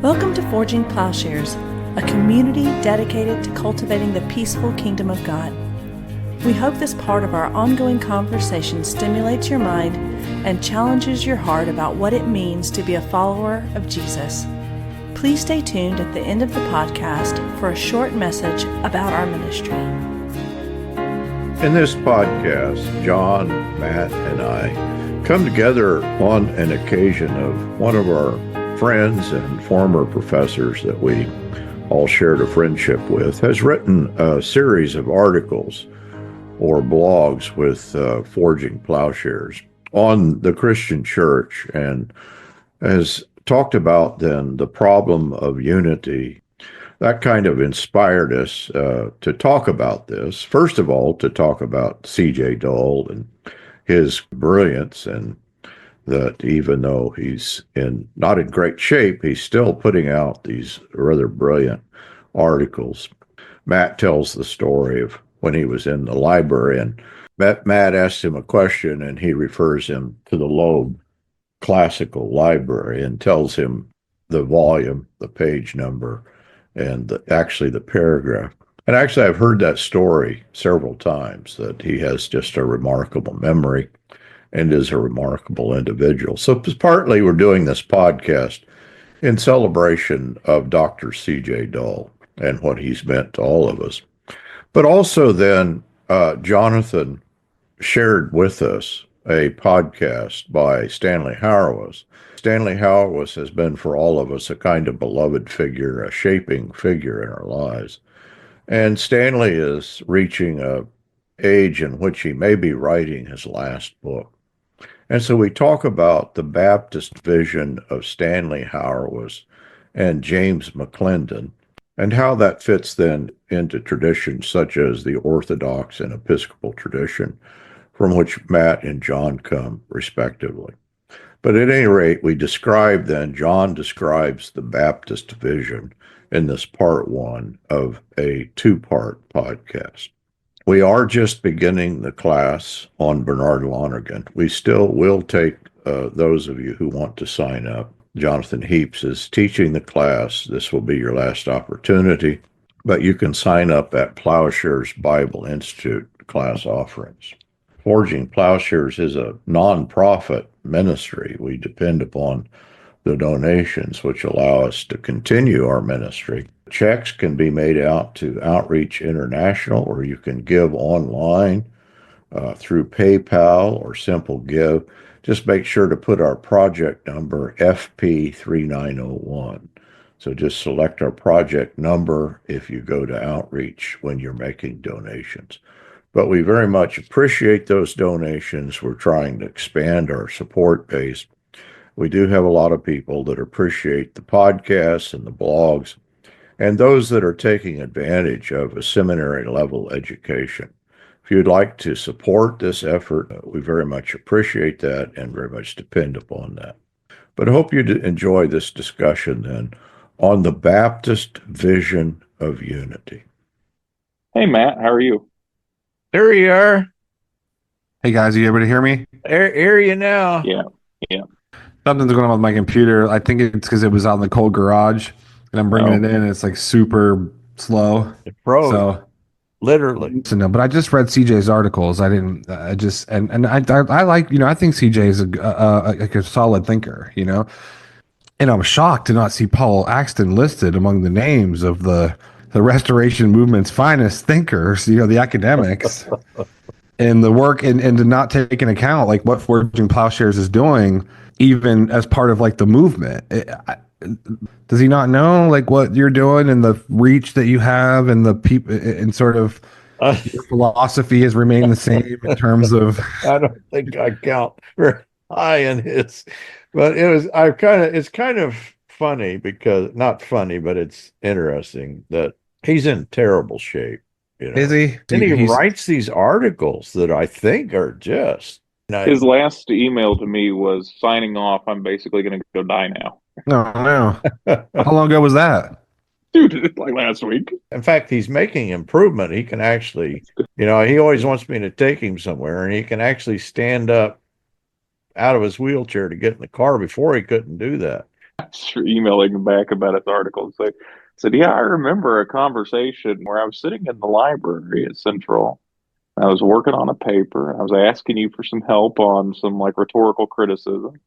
Welcome to Forging Plowshares, a community dedicated to cultivating the peaceful kingdom of God. We hope this part of our ongoing conversation stimulates your mind and challenges your heart about what it means to be a follower of Jesus. Please stay tuned at the end of the podcast for a short message about our ministry. In this podcast, John, Matt, and I come together on an occasion of one of our friends and former professors that we all shared a friendship with, has written a series of articles or blogs with Forging Plowshares on the Christian church, and has talked about then the problem of unity. That kind of inspired us to talk about this. First of all, to talk about C.J. Dull and his brilliance, and that even though he's not in great shape, he's still putting out these rather brilliant articles. Matt tells the story of when he was in the library, and Matt asked him a question, and he refers him to the Loeb Classical Library and tells him the volume, the page number, and actually the paragraph. And actually, I've heard that story several times, that he has just a remarkable memory and is a remarkable individual. So partly we're doing this podcast in celebration of Dr. C.J. Dull and what he's meant to all of us. But also then, Jonathan shared with us a podcast by Stanley Hauerwas. Stanley Hauerwas has been for all of us a kind of beloved figure, a shaping figure in our lives. And Stanley is reaching an age in which he may be writing his last book. And so we talk about the Baptist vision of Stanley Hauerwas and James McClendon, and how that fits then into traditions such as the Orthodox and Episcopal tradition, from which Matt and John come respectively. But at any rate, John describes the Baptist vision in this part one of a two-part podcast. We are just beginning the class on Bernard Lonergan. We still will take those of you who want to sign up. Jonathan Heaps is teaching the class. This will be your last opportunity, but you can sign up at Plowshares Bible Institute class offerings. Forging Plowshares is a nonprofit ministry. We depend upon the donations, which allow us to continue our ministry. Checks can be made out to Outreach International, or you can give online through PayPal or Simple Give. Just make sure to put our project number FP3901. So just select our project number if you go to Outreach when you're making donations. But we very much appreciate those donations. We're trying to expand our support base. We do have a lot of people that appreciate the podcasts and the blogs, and those that are taking advantage of a seminary level education. If you'd like to support this effort, we very much appreciate that and very much depend upon that. But I hope you enjoy this discussion then on the Baptist vision of unity. Hey, Matt, how are you? There you are. Hey guys, are you able to hear me? Hear you now. Yeah. Something's going on with my computer. I think it's because it was out in the cold garage, and I'm bringing it in, and it's like super slow. It froze. So literally. So no, but I just read CJ's articles. I didn't. I just and I like, I think CJ is a solid thinker, and I'm shocked to not see Paul Axton listed among the names of the Restoration movement's finest thinkers, the academics. And the work, and to not take into account like what Forging Plowshares is doing, even as part of like the movement. Does he not know like what you're doing and the reach that you have, and the people, and sort of your philosophy has remained the same in terms of? I don't think I count very high in his, but it's kind of funny, because not funny, but it's interesting that he's in terrible shape. Is he? And he writes these articles that I think are just... His last email to me was signing off. I'm basically going to go die now. No. How long ago was that? Dude, like last week. In fact, he's making improvement. He can actually, he always wants me to take him somewhere, and he can actually stand up out of his wheelchair to get in the car. Before he couldn't do that. emailing him back about his article and said, yeah, I remember a conversation where I was sitting in the library at Central. I was working on a paper. I was asking you for some help on some like rhetorical criticism.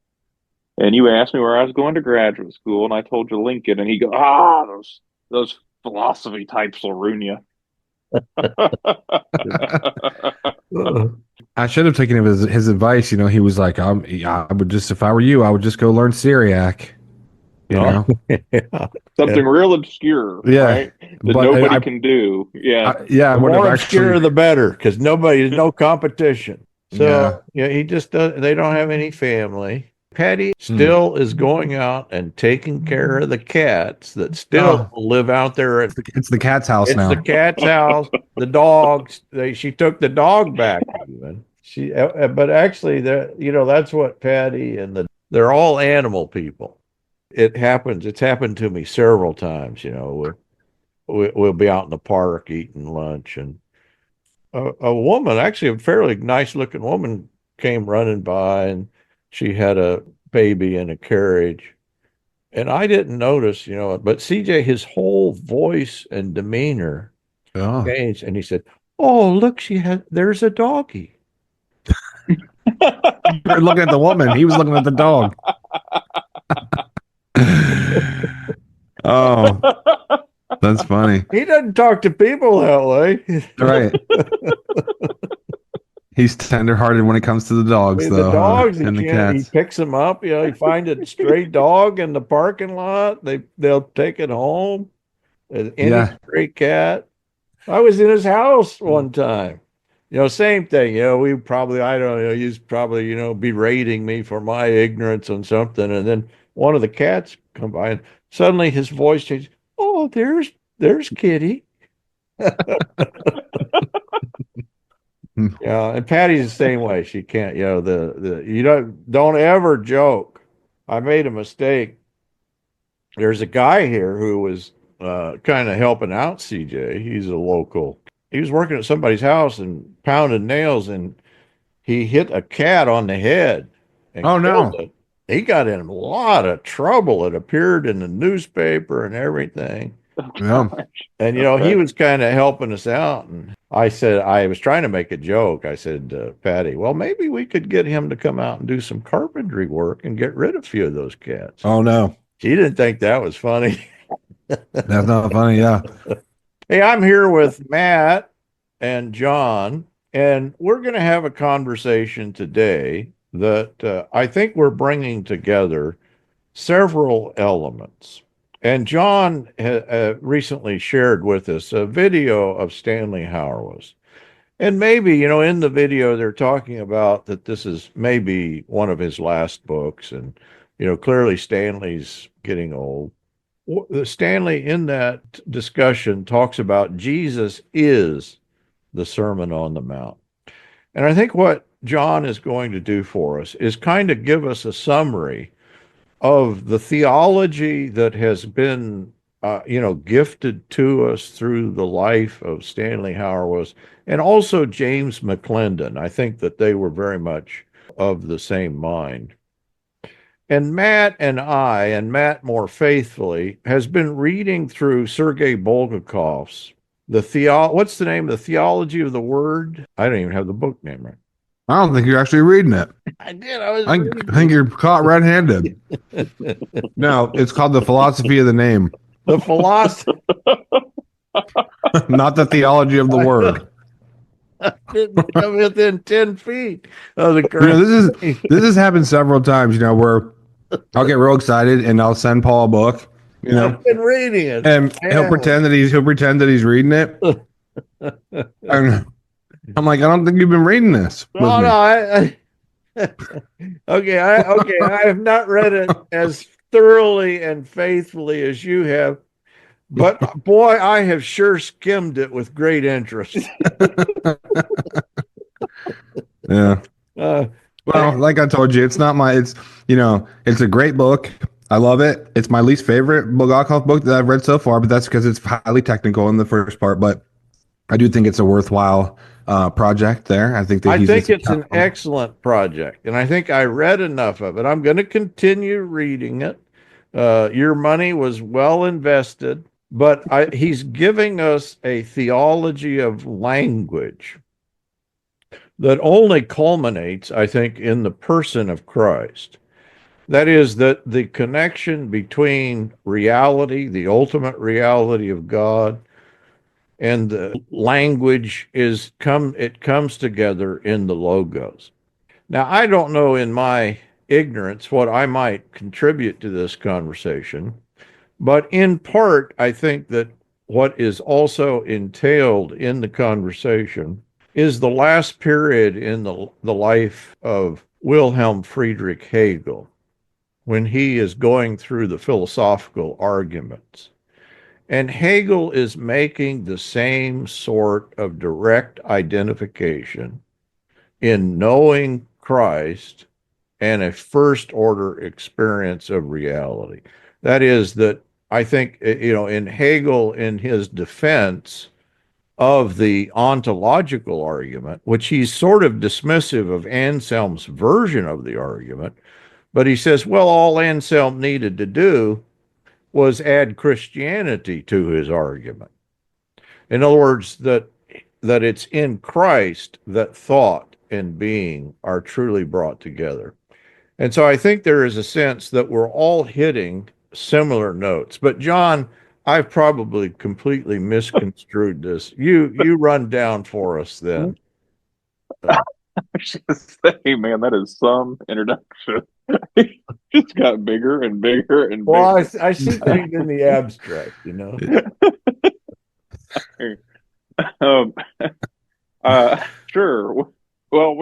And you asked me where I was going to graduate school, and I told you Lincoln, and he goes, those philosophy types will ruin you. I should have taken his advice. He was like, I would just, if I were you, I would just go learn Syriac. Yeah. Something real obscure, right? That but nobody can do. Yeah. The more obscure, the better, because there's no competition. So he just does. They don't have any family. Patty still is going out and taking care of the cats that still live out there. It's the cat's house now. It's the cat's house. The dogs. She took the dog back. Even but actually, that's what Patty and they're all animal people. It happens. It's happened to me several times. We'll be out in the park eating lunch, and a woman, actually a fairly nice looking woman, came running by, and she had a baby in a carriage. And I didn't notice, but CJ, his whole voice and demeanor changed. And he said, "Oh, look, there's a doggy." You were looking at the woman. He was looking at the dog. Oh, that's funny. He doesn't talk to people that way. Right. He's tenderhearted when it comes to the dogs, though. The dogs and the cats. He picks them up. He finds a stray dog in the parking lot. They'll take it home. Any stray cat. I was in his house one time. Same thing. We probably, I don't know, he's probably, berating me for my ignorance on something. And then one of the cats come by, and suddenly his voice changed. "Oh, there's Kitty." Yeah, and Patty's the same way. She can't, don't ever joke. I made a mistake. There's a guy here who was kind of helping out CJ. He's a local. He was working at somebody's house and pounding nails, and he hit a cat on the head. And killed it. He got in a lot of trouble. It appeared in the newspaper and everything. Yeah. And, he was kind of helping us out. And I said, I was trying to make a joke. I said, Patty, well, maybe we could get him to come out and do some carpentry work and get rid of a few of those cats. Oh, no. She didn't think that was funny. That's not funny, yeah. Hey, I'm here with Matt and John, and we're going to have a conversation today that I think we're bringing together several elements. And John recently shared with us a video of Stanley Hauerwas. And maybe, in the video, they're talking about that this is maybe one of his last books. And, clearly Stanley's getting old. Stanley, in that discussion, talks about Jesus is the Sermon on the Mount. And I think what John is going to do for us is kind of give us a summary of the theology that has been, gifted to us through the life of Stanley Hauerwas and also James McClendon. I think that they were very much of the same mind. And Matt and I, and Matt more faithfully, has been reading through Sergei Bulgakov's what's the name? The Theology of the Word? I don't even have the book name right. I don't think you're actually reading it. I did. I think you're caught red-handed. No, it's called The Philosophy of the Name. The philosophy. Not the theology of the word. I didn't come within 10 feet of the correct. This has happened several times, where I'll get real excited and I'll send Paul a book. I've been reading it. And he'll pretend that he's reading it. And I'm like, I don't think you've been reading this. I have not read it as thoroughly and faithfully as you have, but boy, I have sure skimmed it with great interest. Yeah. Well, like I told you, it's a great book. I love it. It's my least favorite Bulgakov book that I've read so far, but that's because it's highly technical in the first part. But I do think it's a worthwhile project there. I think it's an excellent project, and I think I read enough of it. I'm going to continue reading it, Your money was well invested, but he's giving us a theology of language that only culminates, I think, in the person of Christ. That is, that the connection between reality, the ultimate reality of God, and the language it comes together in the logos. Now, I don't know in my ignorance what I might contribute to this conversation, but in part, I think that what is also entailed in the conversation is the last period in the life of Wilhelm Friedrich Hegel, when he is going through the philosophical arguments. And Hegel is making the same sort of direct identification in knowing Christ and a first order experience of reality. That is, that I think, in Hegel, in his defense of the ontological argument, which he's sort of dismissive of Anselm's version of the argument, but he says, well, all Anselm needed to do was add Christianity to his argument. In other words, that it's in Christ that thought and being are truly brought together. And so I think there is a sense that we're all hitting similar notes. But John, I've probably completely misconstrued this. You run down for us then. I was just saying, man, that is some introduction. It just got bigger and bigger and bigger. Well, I see things in the abstract, Um, sure. Well,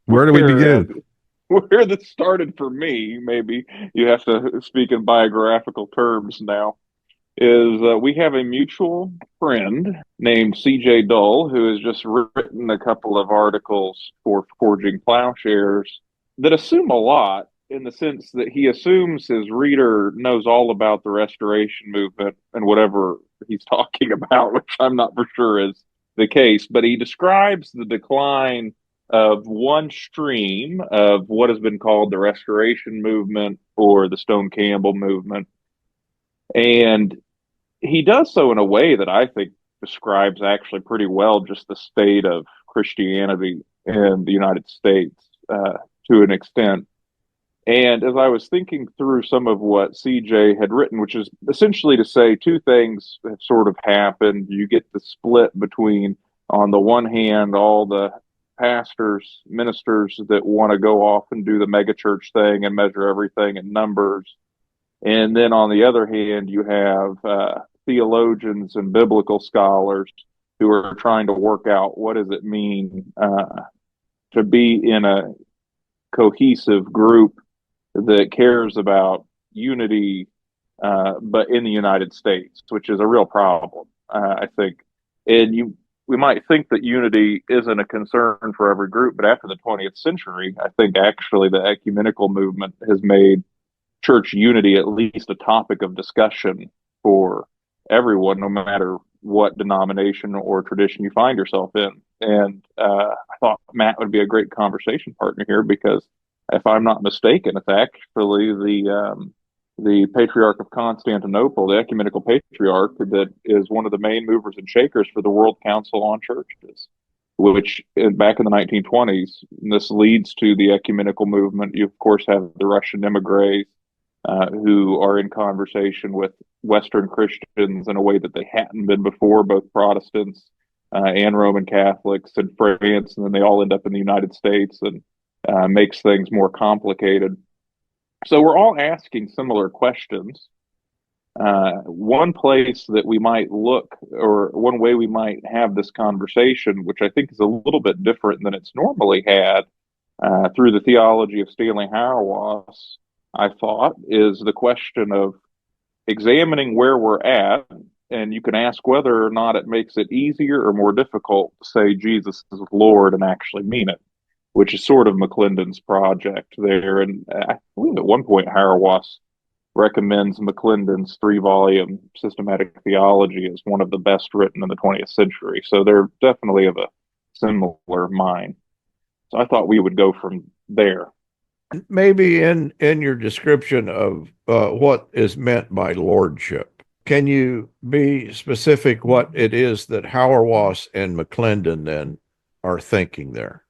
Where do we begin? where this started for me, maybe you have to speak in biographical terms now, is we have a mutual friend named C.J. Dull who has just written a couple of articles for Forging Plowshares that assume a lot, in the sense that he assumes his reader knows all about the Restoration movement and whatever he's talking about, which I'm not for sure is the case. But he describes the decline of one stream of what has been called the Restoration movement or the Stone Campbell movement. And he does so in a way that I think describes actually pretty well just the state of Christianity in the United States to an extent. And as I was thinking through some of what CJ had written, which is essentially to say two things have sort of happened. You get the split between, on the one hand, all the pastors, ministers that want to go off and do the megachurch thing and measure everything in numbers. And then on the other hand, you have theologians and biblical scholars who are trying to work out what does it mean to be in a cohesive group that cares about unity, but in the United States, which is a real problem, I think. And we might think that unity isn't a concern for every group, but after the 20th century, I think actually the ecumenical movement has made church unity at least a topic of discussion for everyone, no matter what denomination or tradition you find yourself in. And I thought Matt would be a great conversation partner here, because if I'm not mistaken, it's actually the Patriarch of Constantinople, the ecumenical patriarch, that is one of the main movers and shakers for the World Council on Churches, which back in the 1920s, this leads to the ecumenical movement. You, of course, have the Russian emigres who are in conversation with Western Christians in a way that they hadn't been before, both Protestants and Roman Catholics in France, and then they all end up in the United States, and makes things more complicated. So we're all asking similar questions. One place that we might look, or one way we might have this conversation, which I think is a little bit different than it's normally had through the theology of Stanley Hauerwas, I thought, is the question of examining where we're at. And you can ask whether or not it makes it easier or more difficult to say Jesus is Lord and actually mean it, which is sort of McClendon's project there. And I believe at one point Hauerwas recommends McClendon's 3-volume systematic theology as one of the best written in the 20th century. So they're definitely of a similar mind. So I thought we would go from there. maybe in your description of what is meant by lordship, can you be specific what it is that Hauerwas and McClendon then are thinking there?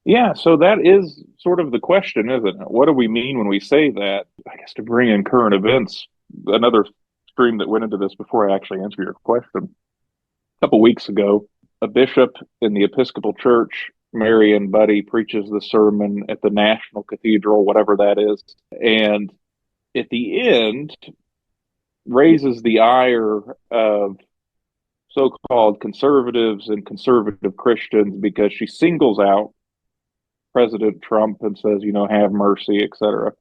Yeah, so that is sort of the question, isn't it? What do we mean when we say that? I guess to bring in current events, another stream that went into this before I actually answer your question. A couple weeks ago, a bishop in the Episcopal Church, Marion Buddy, preaches the sermon at the National Cathedral, whatever that is, and at the end raises the ire of so-called conservatives and conservative Christians because she singles out President Trump and says, have mercy, etc.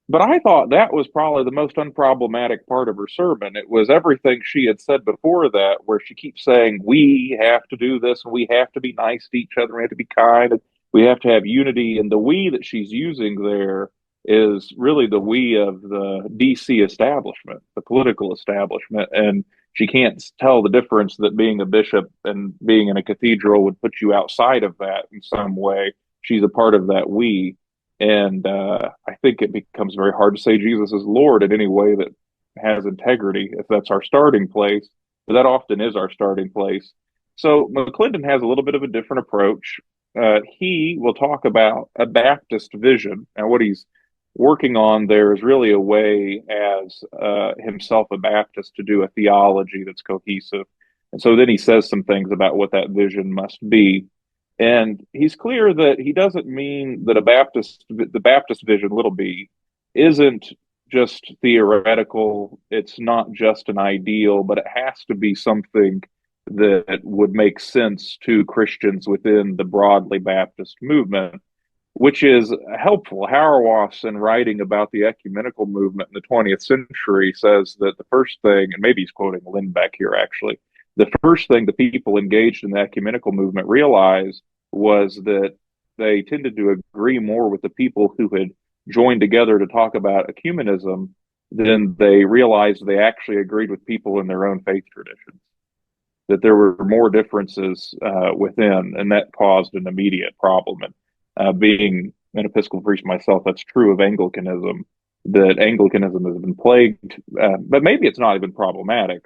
But I thought that was probably the most unproblematic part of her sermon. It was everything she had said before that, where she keeps saying, we have to do this, and we have to be nice to each other, we have to be kind, and we have to have unity. And the we that she's using there is really the we of the DC establishment, the political establishment. And she can't tell the difference that being a bishop and being in a cathedral would put you outside of that in some way. She's a part of that we. And I think it becomes very hard to say Jesus is Lord in any way that has integrity, if that's our starting place. But that often is our starting place. So McClendon has a little bit of a different approach. He will talk about a Baptist vision, and what he's working on there is really a way as himself a Baptist to do a theology that's cohesive. And so then he says some things about what that vision must be. And he's clear that he doesn't mean that the Baptist vision, little b, isn't just theoretical. It's not just an ideal, but it has to be something that would make sense to Christians within the broadly Baptist movement, which is helpful. Hauerwas, in writing about the ecumenical movement in the 20th century, says that the first thing, and maybe he's quoting Lindbeck here actually, the first thing the people engaged in the ecumenical movement realized was that they tended to agree more with the people who had joined together to talk about ecumenism than they realized they actually agreed with people in their own faith traditions, that there were more differences within, and that caused an immediate problem. And being an Episcopal priest myself, that's true of Anglicanism, that Anglicanism has been plagued, but maybe it's not even problematic,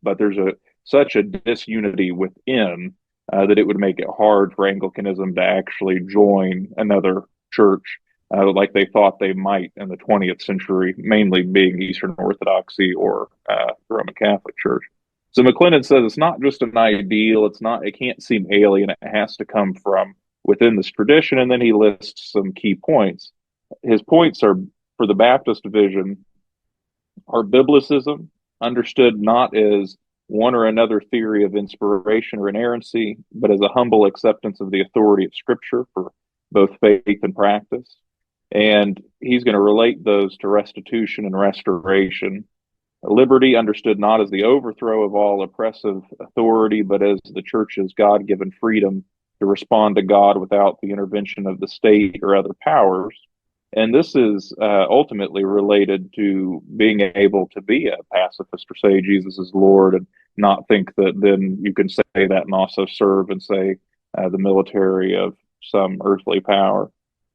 but there's such a disunity within that it would make it hard for Anglicanism to actually join another church like they thought they might in the 20th century, mainly being Eastern Orthodoxy or the Roman Catholic Church. So McClendon says it's not just an ideal, it can't seem alien, it has to come from within this tradition. And then he lists some key points. His points are, for the Baptist vision, are biblicism, understood not as one or another theory of inspiration or inerrancy, but as a humble acceptance of the authority of Scripture for both faith and practice. And he's going to relate those to restitution and restoration. Liberty, understood not as the overthrow of all oppressive authority, but as the church's God-given freedom to respond to God without the intervention of the state or other powers. And this is ultimately related to being able to be a pacifist or say Jesus is Lord and not think that then you can say that and also serve and say the military of some earthly power.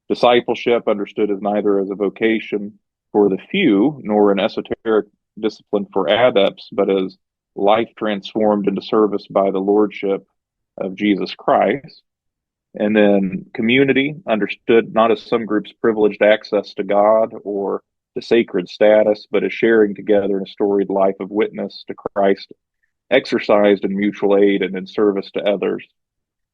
Discipleship, understood as neither as a vocation for the few nor an esoteric discipline for adepts, but as life transformed into service by the lordship of Jesus Christ. And then community, understood not as some groups' privileged access to God or to sacred status, but as sharing together in a storied life of witness to Christ, exercised in mutual aid and in service to others.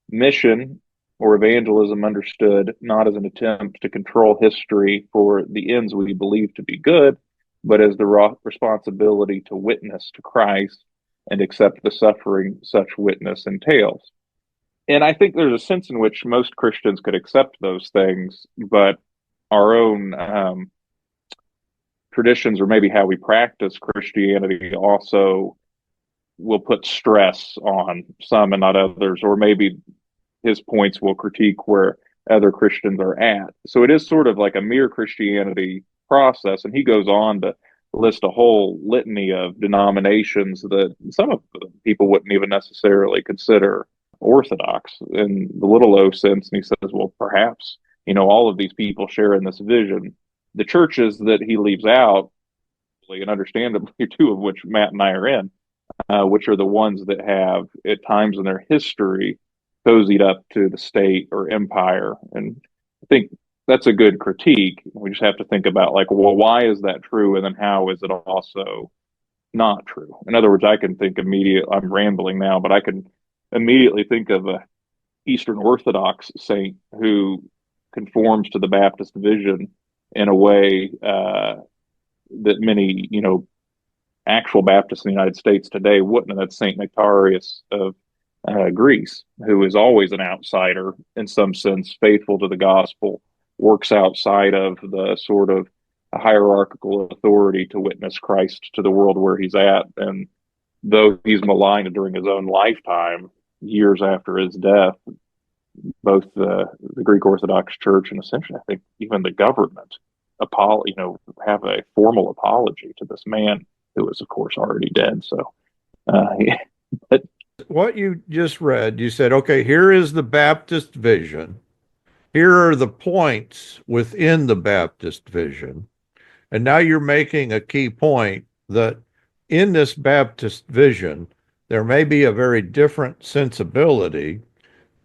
Mission or evangelism, understood not as an attempt to control history for the ends we believe to be good, but as the responsibility to witness to Christ and accept the suffering such witness entails. And I think there's a sense in which most Christians could accept those things, but our own traditions or maybe how we practice Christianity also will put stress on some and not others, or maybe his points will critique where other Christians are at. So it is sort of like a mere Christianity process. And he goes on to list a whole litany of denominations that some of the people wouldn't even necessarily consider orthodox in the little o sense. And he says, well, perhaps all of these people share in this vision. The churches that he leaves out, and understandably, two of which Matt and I are in, which are the ones that have, at times in their history, cozied up to the state or empire. And I think that's a good critique. We just have to think about, like, well, why is that true? And then how is it also not true? In other words, I can think immediately, I'm rambling now, but I can immediately think of a Eastern Orthodox saint who conforms to the Baptist vision in a way that many, actual Baptists in the United States today wouldn't. And that's Saint Nectarius of Greece, who is always an outsider in some sense, faithful to the gospel, works outside of the sort of hierarchical authority to witness Christ to the world where he's at. And though he's maligned during his own lifetime, years after his death, both the Greek Orthodox Church and essentially, I think, even the government, have a formal apology to this man who is, of course, already dead. So, but what you just read, you said, okay, here is the Baptist vision. Here are the points within the Baptist vision. And now you're making a key point that in this Baptist vision, there may be a very different sensibility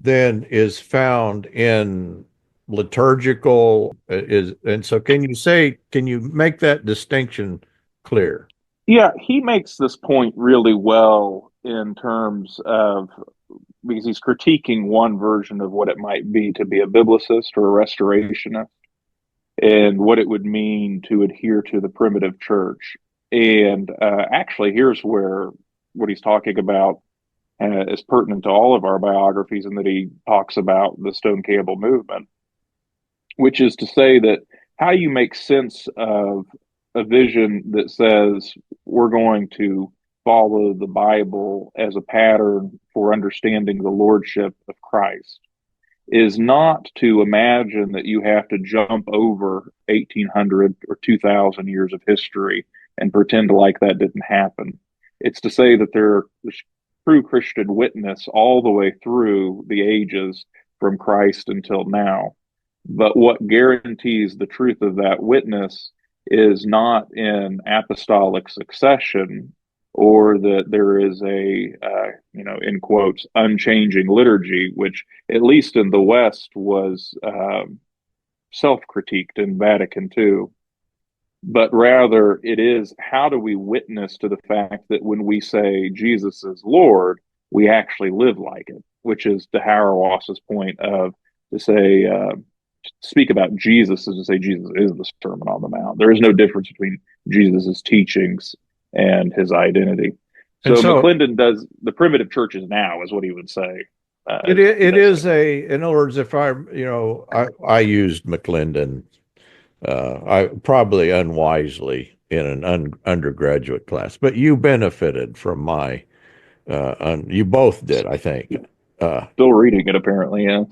than is found in liturgical and so can you make that distinction clear? yeah, he makes this point really well in terms of, because he's critiquing one version of what it might be to be a biblicist or a restorationist and what it would mean to adhere to the primitive church. And actually, here's where what he's talking about is pertinent to all of our biographies, and that he talks about the Stone Campbell movement, which is to say that how you make sense of a vision that says we're going to follow the Bible as a pattern for understanding the lordship of Christ is not to imagine that you have to jump over 1800 or 2000 years of history and pretend like that didn't happen. It's to say that there's true Christian witness all the way through the ages from Christ until now. But what guarantees the truth of that witness is not in apostolic succession, or that there is a, in quotes, unchanging liturgy, which at least in the West was self-critiqued in Vatican II. But rather it is, how do we witness to the fact that when we say Jesus is Lord, we actually live like it, which is to Hauerwas's point of, to say, speak about Jesus is to say Jesus is the Sermon on the Mount. There is no difference between Jesus's teachings and his identity. So McClendon does the primitive churches now, is what he would say. It is in other words, if I used McClendon, I probably unwisely in an undergraduate class, but you benefited from my, you both did, I think. Still reading it, apparently, yeah.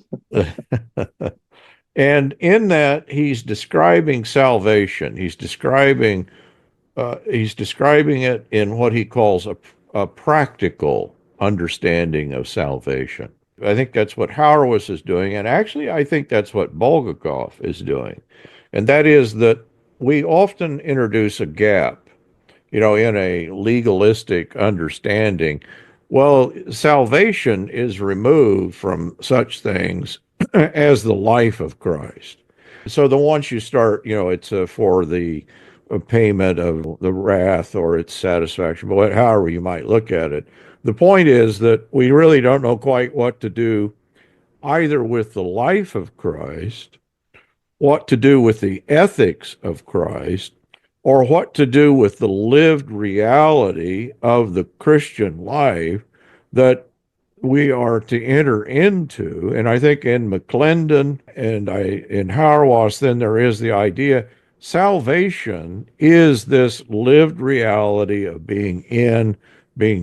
And in that, he's describing salvation. He's describing it in what he calls a practical understanding of salvation. I think that's what Hauerwas is doing, and actually, I think that's what Bulgakov is doing, and that is that we often introduce a gap, in a legalistic understanding. Well, salvation is removed from such things as the life of Christ. So the once you start, it's for the payment of the wrath or its satisfaction, but however you might look at it. The point is that we really don't know quite what to do either with the life of Christ, what to do with the ethics of Christ, or what to do with the lived reality of the Christian life that we are to enter into. And I think in McClendon and in Hauerwas, then there is the idea salvation is this lived reality of being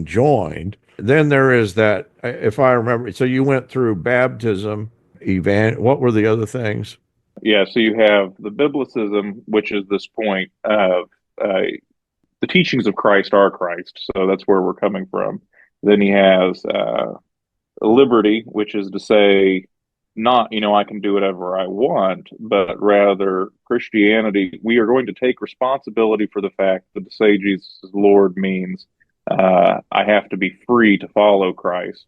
joined. Then there is that, if I remember, so you went through baptism, what were the other things? Yeah, so you have the biblicism, which is this point of the teachings of Christ are Christ. So that's where we're coming from. Then he has liberty, which is to say not, I can do whatever I want, but rather Christianity, we are going to take responsibility for the fact that to say Jesus is Lord means I have to be free to follow Christ.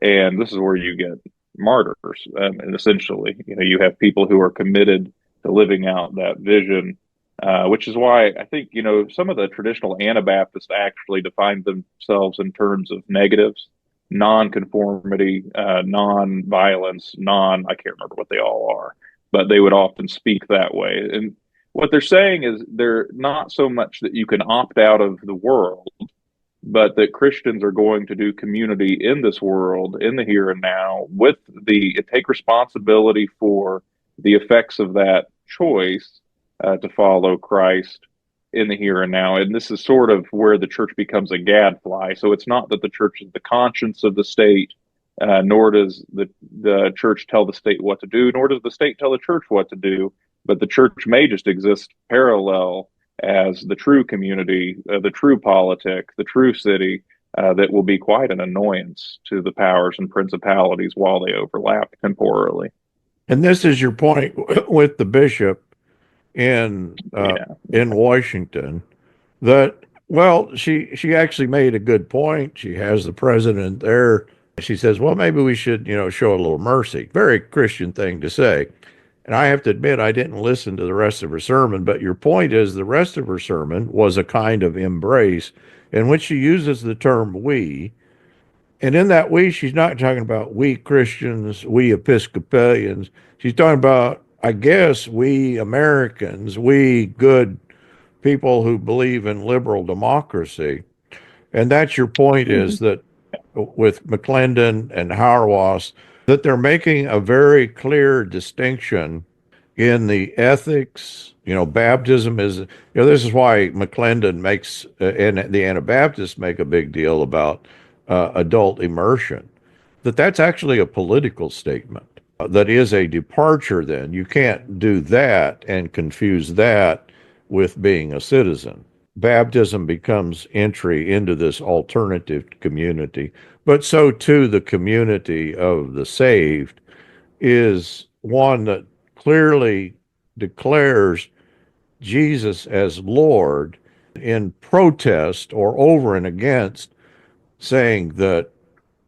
And this is where you get martyrs. And essentially, you have people who are committed to living out that vision, which is why I think, some of the traditional Anabaptists actually define themselves in terms of negatives: non-conformity, non-violence, I can't remember what they all are, but they would often speak that way. And what they're saying is they're not so much that you can opt out of the world, but that Christians are going to do community in this world, in the here and now, take responsibility for the effects of that choice to follow Christ in the here and now. And this is sort of where the church becomes a gadfly. So it's not that the church is the conscience of the state, nor does the church tell the state what to do, nor does the state tell the church what to do, but the church may just exist parallel as the true community, the true politic, the true city, that will be quite an annoyance to the powers and principalities while they overlap temporally. And this is your point with the bishop in Washington, that, well, she actually made a good point. She has the president there. She says, well, maybe we should, show a little mercy. Very Christian thing to say. And I have to admit, I didn't listen to the rest of her sermon, but your point is the rest of her sermon was a kind of embrace in which she uses the term we. And in that we, she's not talking about we Christians, we Episcopalians. She's talking about, I guess, we Americans, we good people who believe in liberal democracy. And that's your point, is that with McClendon and Hauerwas, that they're making a very clear distinction in the ethics. Baptism is, this is why McClendon makes, and the Anabaptists make a big deal about adult immersion, that's actually a political statement. That is a departure then. You can't do that and confuse that with being a citizen. Baptism becomes entry into this alternative community, but so too the community of the saved is one that clearly declares Jesus as Lord in protest or over and against saying that,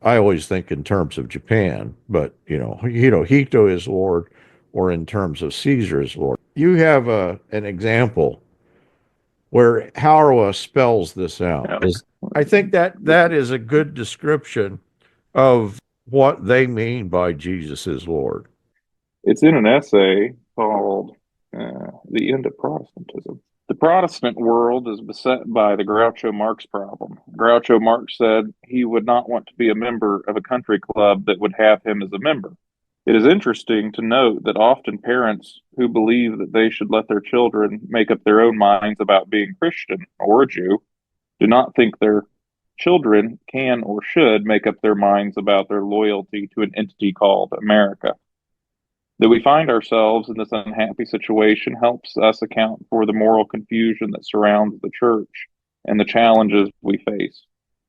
I always think in terms of Japan, but Hito is Lord, or in terms of Caesar is Lord. You have an example where Hauerwas spells this out. I think that is a good description of what they mean by Jesus is Lord. It's in an essay called The End of Protestantism. The Protestant world is beset by the Groucho Marx problem. Groucho Marx said he would not want to be a member of a country club that would have him as a member. It is interesting to note that often parents who believe that they should let their children make up their own minds about being Christian or a Jew do not think their children can or should make up their minds about their loyalty to an entity called America. That we find ourselves in this unhappy situation helps us account for the moral confusion that surrounds the church and the challenges we face.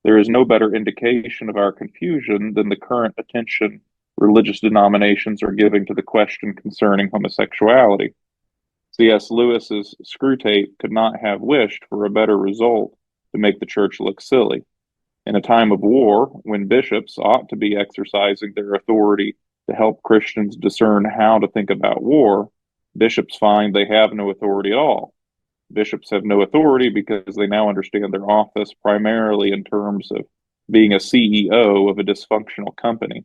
There is no better indication of our confusion than the current attention religious denominations are giving to the question concerning homosexuality. C.S. Lewis's Screwtape could not have wished for a better result to make the church look silly. In a time of war, when bishops ought to be exercising their authority to help Christians discern how to think about war, bishops find they have no authority at all. Bishops have no authority because they now understand their office primarily in terms of being a CEO of a dysfunctional company.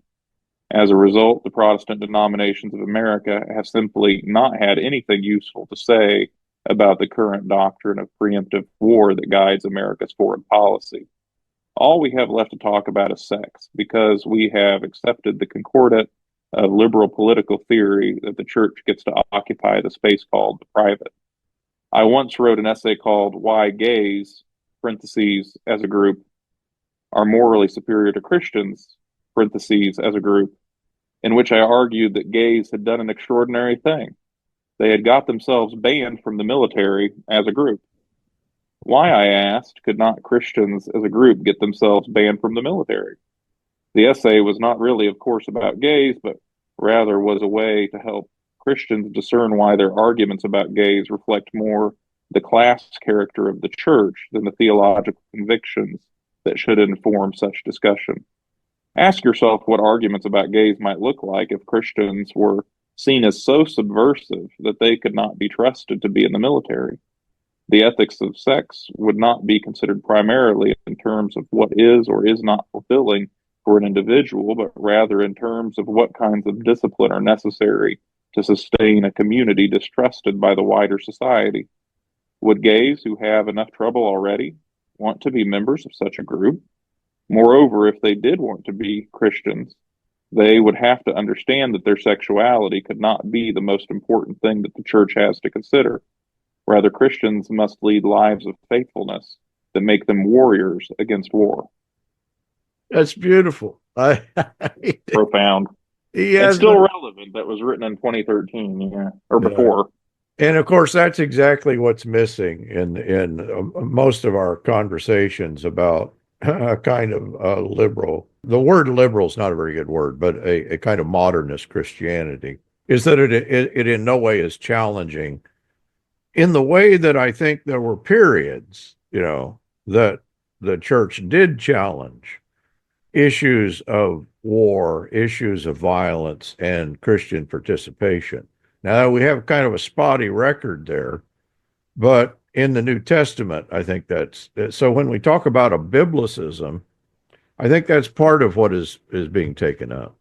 As a result, the Protestant denominations of America have simply not had anything useful to say about the current doctrine of preemptive war that guides America's foreign policy. All we have left to talk about is sex, because we have accepted the concordat of liberal political theory that the church gets to occupy the space called the private. I once wrote an essay called Why Gays, parentheses, as a group, are morally superior to Christians, parentheses, as a group, in which I argued that gays had done an extraordinary thing. They had got themselves banned from the military as a group. Why, I asked, could not Christians as a group get themselves banned from the military? The essay was not really, of course, about gays, but rather was a way to help Christians discern why their arguments about gays reflect more the class character of the church than the theological convictions that should inform such discussion. Ask yourself what arguments about gays might look like if Christians were seen as so subversive that they could not be trusted to be in the military. The ethics of sex would not be considered primarily in terms of what is or is not fulfilling for an individual, but rather in terms of what kinds of discipline are necessary to sustain a community distrusted by the wider society. Would gays who have enough trouble already want to be members of such a group? Moreover, if they did want to be Christians, they would have to understand that their sexuality could not be the most important thing that the church has to consider. Rather, Christians must lead lives of faithfulness that make them warriors against war. That's beautiful. Profound. It's still relevant. That was written in 2013, or before. And of course, that's exactly what's missing in most of our conversations about a kind of liberal. The word liberal is not a very good word, but a kind of modernist Christianity is that it in no way is challenging in the way that I think there were periods, that the church did challenge issues of war, issues of violence, and Christian participation. Now, we have kind of a spotty record there, but in the New Testament, I think that's so. When we talk about a biblicism, I think that's part of what is being taken up.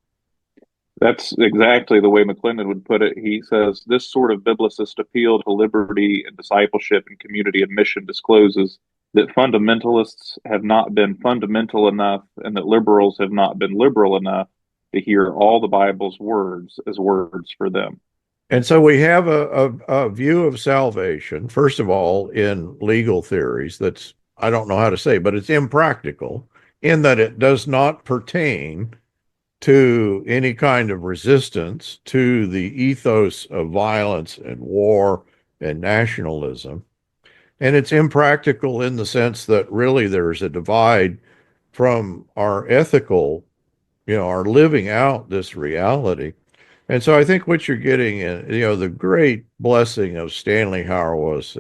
That's exactly the way McClendon would put it. He says this sort of biblicist appeal to liberty and discipleship and community and mission discloses that fundamentalists have not been fundamental enough and that liberals have not been liberal enough to hear all the Bible's words as words for them. And so we have a view of salvation, first of all, in legal theories that's, I don't know how to say, but it's impractical in that it does not pertain to any kind of resistance to the ethos of violence and war and nationalism. And it's impractical in the sense that really there's a divide from our ethical, our living out this reality. And so I think what you're getting in, the great blessing of Stanley Hauerwas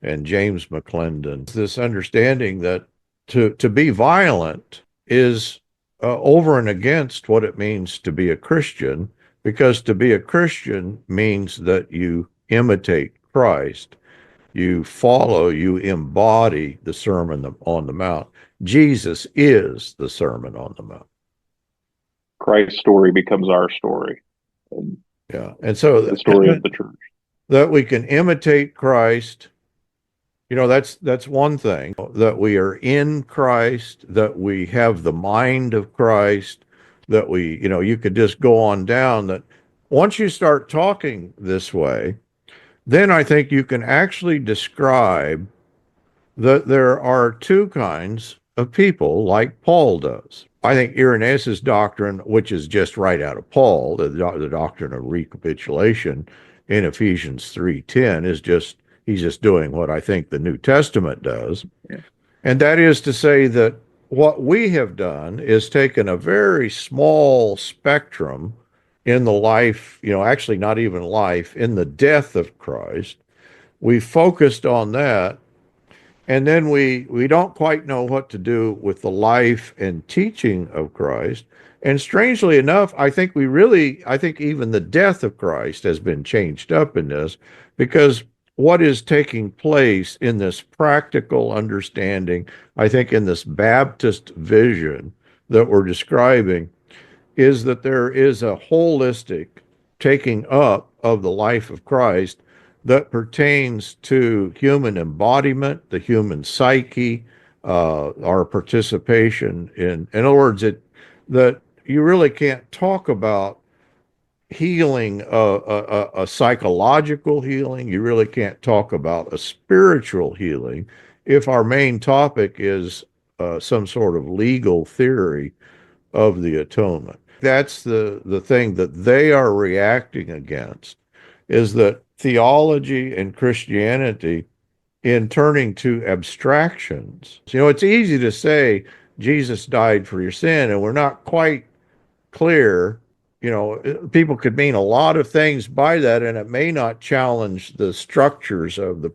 and James McClendon, this understanding that to be violent is over and against what it means to be a Christian, because to be a Christian means that you imitate Christ, you follow, you embody the Sermon on the Mount. Jesus is the Sermon on the Mount. Christ's story becomes our story. And so the story of the church. That we can imitate Christ, that's one thing, that we are in Christ, that we have the mind of Christ, that we, you could just go on down, that once you start talking this way, then I think you can actually describe that there are two kinds of people like Paul does. I think Irenaeus' doctrine, which is just right out of Paul, the doctrine of recapitulation in Ephesians 3:10 is he's just doing what I think the New Testament does. Yeah. And that is to say that what we have done is taken a very small spectrum in the life, actually not even life, in the death of Christ. We focused on that. And then we don't quite know what to do with the life and teaching of Christ. And strangely enough, I think even the death of Christ has been changed up in this, because what is taking place in this practical understanding, I think in this Baptist vision that we're describing, is that there is a holistic taking up of the life of Christ that pertains to human embodiment, the human psyche, our participation in other words, that you really can't talk about healing, a psychological healing. You really can't talk about a spiritual healing if our main topic is some sort of legal theory of the atonement. That's the thing that they are reacting against, is that theology and Christianity, in turning to abstractions, it's easy to say Jesus died for your sin, and we're not quite clear, people could mean a lot of things by that, and it may not challenge the structures of the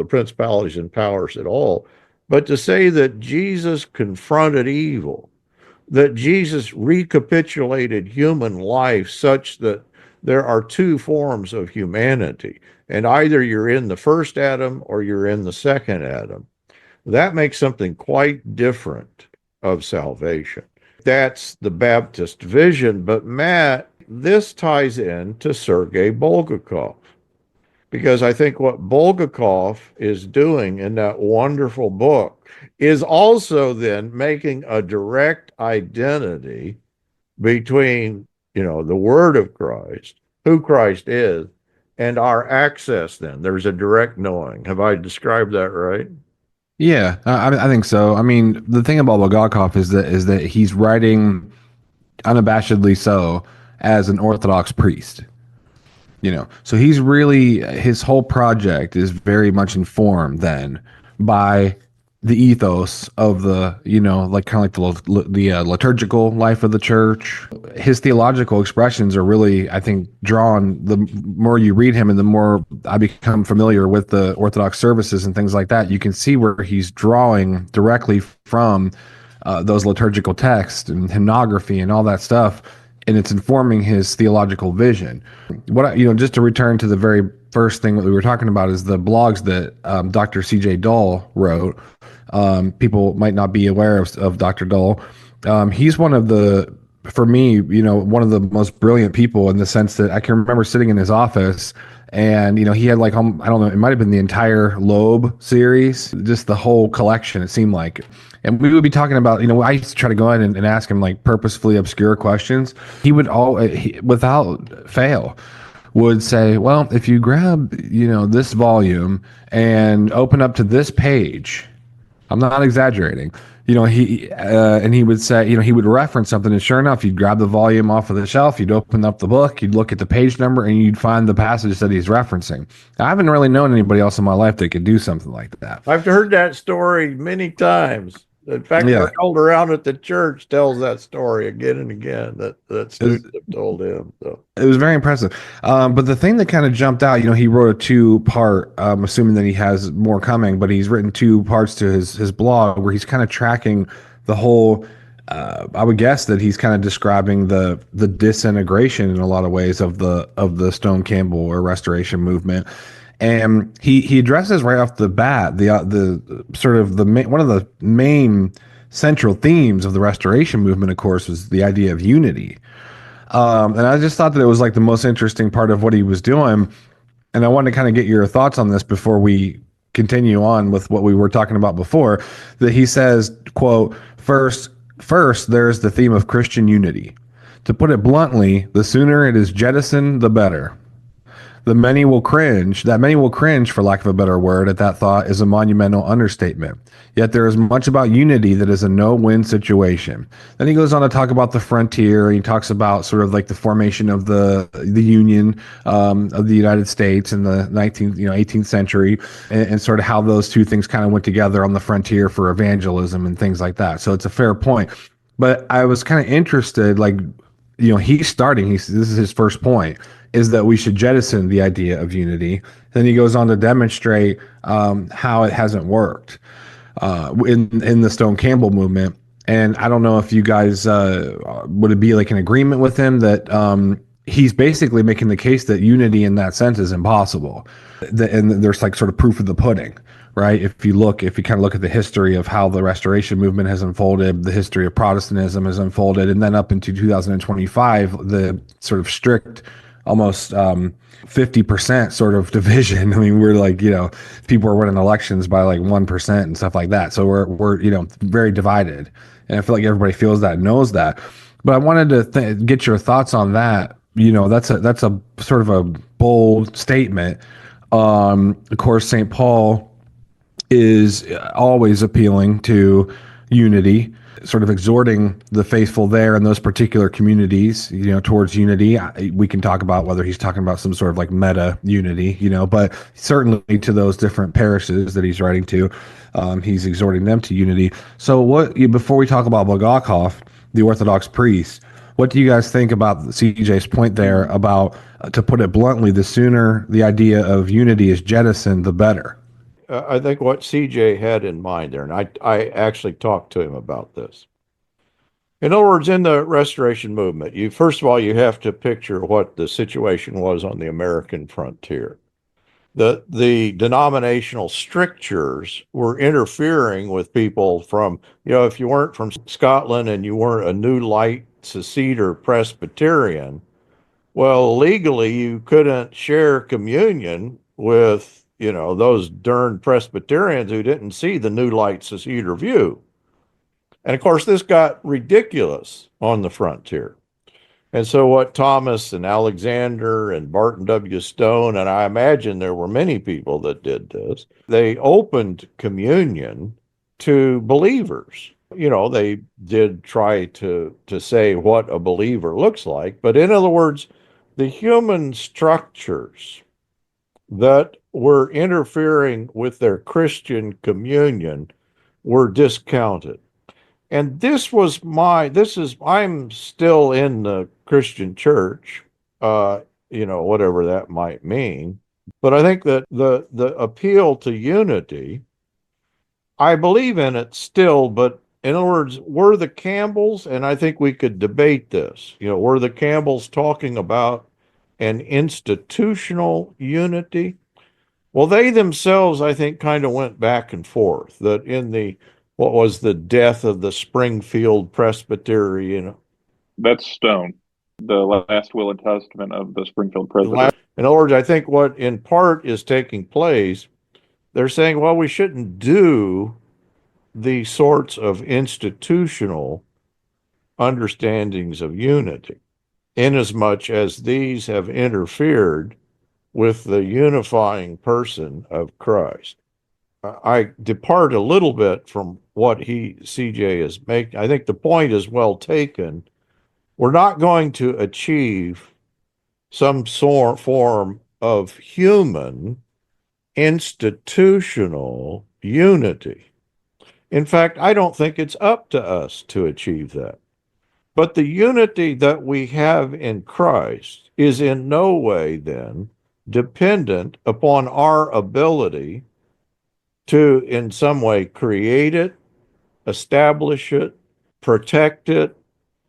principalities and powers at all. But to say that Jesus confronted evil, that Jesus recapitulated human life such that there are two forms of humanity, and either you're in the first Adam or you're in the second Adam, that makes something quite different of salvation. That's the Baptist vision. But Matt, this ties in to Sergei Bulgakov, because I think what Bulgakov is doing in that wonderful book is also then making a direct identity between, the Word of Christ, who Christ is, and our access then. There's a direct knowing. Have I described that right? Yeah, I think so. I mean, the thing about Bulgakov is that he's writing unabashedly so as an Orthodox priest. So he's really, his whole project is very much informed then by the ethos of the, like kind of like the liturgical life of the church. His theological expressions are really, I think, drawn, the more you read him and the more I become familiar with the Orthodox services and things like that, you can see where he's drawing directly from those liturgical texts and hymnography and all that stuff, and it's informing his theological vision. Just to return to the very first thing that we were talking about is the blogs that Dr. C.J. Dull wrote. People might not be aware of Dr. Dull. He's one of the, for me, one of the most brilliant people, in the sense that I can remember sitting in his office and, he had like, I don't know, it might have been the entire Loeb series, just the whole collection, it seemed like. And we would be talking about, I used to try to go in and ask him like purposefully obscure questions. He would without fail, would say, well, if you grab, this volume and open up to this page, I'm not exaggerating, and he would say, he would reference something, and sure enough, you'd grab the volume off of the shelf, you'd open up the book, you'd look at the page number, and you'd find the passage that he's referencing. I haven't really known anybody else in my life that could do something like that. I've heard that story many times. In fact, our elder around at the church tells that story again and again, that students have told him. So it was very impressive. But the thing that kind of jumped out, he wrote a 2-part, assuming that he has more coming, but he's written 2 parts to his blog where he's kind of tracking the whole, I would guess that he's kind of describing the disintegration in a lot of ways of the Stone Campbell or Restoration movement. And he addresses right off the bat the sort of one of the main central themes of the Restoration movement, of course, was the idea of unity. And I just thought that it was like the most interesting part of what he was doing. And I wanted to kind of get your thoughts on this before we continue on with what we were talking about before. That he says, quote, first, there's the theme of Christian unity. To put it bluntly, the sooner it is jettisoned, the better. That many will cringe, for lack of a better word, at that thought is a monumental understatement. Yet there is much about unity that is a no-win situation. Then he goes on to talk about the frontier. He talks about sort of like the formation of the Union of the United States in the 18th century, and sort of how those two things kind of went together on the frontier for evangelism and things like that. So it's a fair point. But I was kind of interested, like, this is his first point, is that we should jettison the idea of unity. Then he goes on to demonstrate how it hasn't worked in the Stone Campbell movement. And I don't know if you guys would it be like in agreement with him that he's basically making the case that unity in that sense is impossible. And there's like sort of proof of the pudding, right? If you kind of look at the history of how the Restoration movement has unfolded, the history of Protestantism has unfolded, and then up into 2025, the sort of strict, almost 50% sort of division. I mean, we're like, people are winning elections by like 1% and stuff like that. So we're very divided. And I feel like everybody feels that, knows that. But I wanted to get your thoughts on that. That's a sort of a bold statement. Of course, St. Paul is always appealing to unity, sort of exhorting the faithful there in those particular communities, towards unity. We can talk about whether he's talking about some sort of like meta unity, but certainly to those different parishes that he's writing to, he's exhorting them to unity. So before we talk about Bulgakov, the Orthodox priest, What do you guys think about CJ's point there about, to put it bluntly, the sooner the idea of unity is jettisoned, the better? I think what CJ had in mind there, and I actually talked to him about this. In other words, in the Restoration movement, first of all, you have to picture what the situation was on the American frontier. The denominational strictures were interfering with people from, if you weren't from Scotland and you weren't a New Light Seceder Presbyterian, well, legally you couldn't share communion with, those darn Presbyterians who didn't see the New Light Seceder view. And of course, this got ridiculous on the frontier. And so what Thomas and Alexander and Barton W. Stone, and I imagine there were many people that did this, they opened communion to believers. They did try to say what a believer looks like, but in other words, the human structures that were interfering with their Christian communion were discounted. And I'm still in the Christian church, whatever that might mean. But I think that the appeal to unity, I believe in it still, but in other words, were the Campbells, and I think we could debate this, were the Campbells talking about an institutional unity? Well, they themselves, I think, kind of went back and forth. That in what was the death of the Springfield Presbytery, That's Stone, the last will and testament of the Springfield Presbytery. In other words, I think what in part is taking place, they're saying, well, we shouldn't do the sorts of institutional understandings of unity, inasmuch as these have interfered with the unifying person of Christ. I depart a little bit from what CJ is making. I think the point is well taken. We're not going to achieve some form of human institutional unity. In fact, I don't think it's up to us to achieve that. But the unity that we have in Christ is in no way then dependent upon our ability to, in some way, create it, establish it, protect it.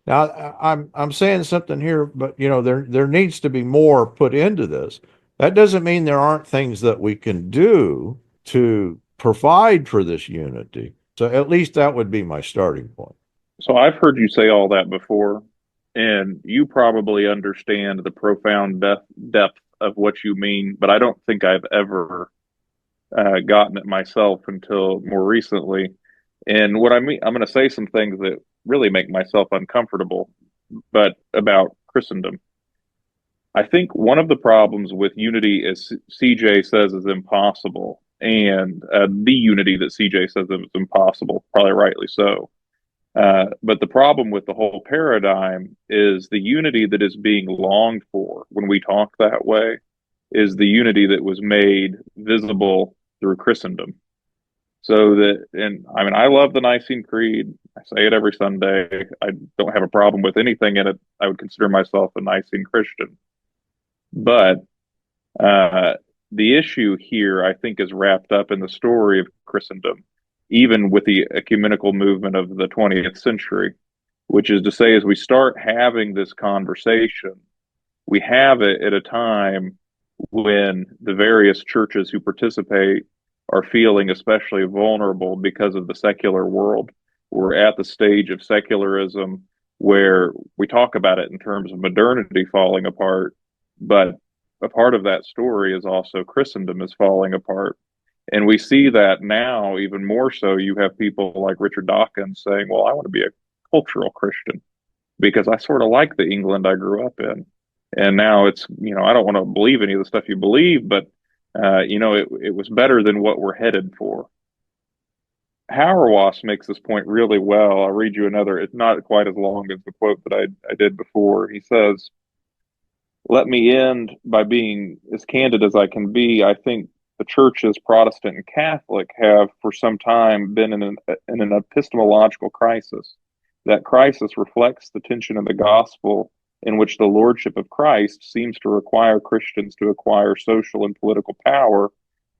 Now, I'm saying something here, but there needs to be more put into this. That doesn't mean there aren't things that we can do to provide for this unity. So at least that would be my starting point. So I've heard you say all that before, and you probably understand the profound depth of what you mean, but I don't think I've ever gotten it myself until more recently. And what I mean, I'm going to say some things that really make myself uncomfortable, but about Christendom. I think one of the problems with unity, as CJ says, is impossible, and the unity that CJ says is impossible, probably rightly so. But the problem with the whole paradigm is the unity that is being longed for when we talk that way is the unity that was made visible through Christendom. So that, and I mean, I love the Nicene Creed. I say it every Sunday. I don't have a problem with anything in it. I would consider myself a Nicene Christian. But the issue here, I think, is wrapped up in the story of Christendom, even with the ecumenical movement of the 20th century, which is to say, as we start having this conversation, we have it at a time when the various churches who participate are feeling especially vulnerable because of the secular world. We're at the stage of secularism where we talk about it in terms of modernity falling apart, but a part of that story is also Christendom is falling apart. And we see that now even more so. You have people like Richard Dawkins saying, well, I want to be a cultural Christian because I sort of like the England I grew up in. And now it's, I don't want to believe any of the stuff you believe, but, it was better than what we're headed for. Hauerwas makes this point really well. I'll read you another. It's not quite as long as the quote that I did before. He says, let me end by being as candid as I can be. I think the churches, Protestant and Catholic, have for some time been in an epistemological crisis. That crisis reflects the tension in the gospel in which the lordship of Christ seems to require Christians to acquire social and political power,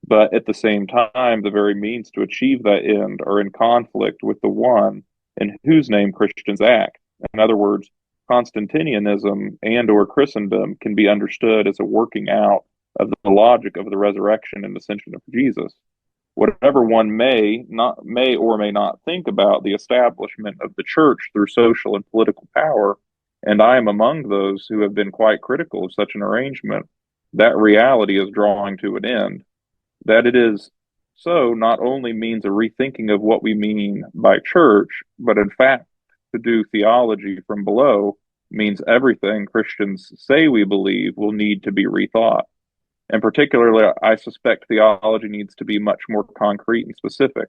but at the same time, the very means to achieve that end are in conflict with the one in whose name Christians act. In other words, Constantinianism and or Christendom can be understood as a working out of the logic of the resurrection and ascension of Jesus. Whatever one may or may not think about the establishment of the church through social and political power, and I am among those who have been quite critical of such an arrangement, that reality is drawing to an end. That it is so not only means a rethinking of what we mean by church, but in fact, to do theology from below means everything Christians say we believe will need to be rethought. And particularly, I suspect theology needs to be much more concrete and specific.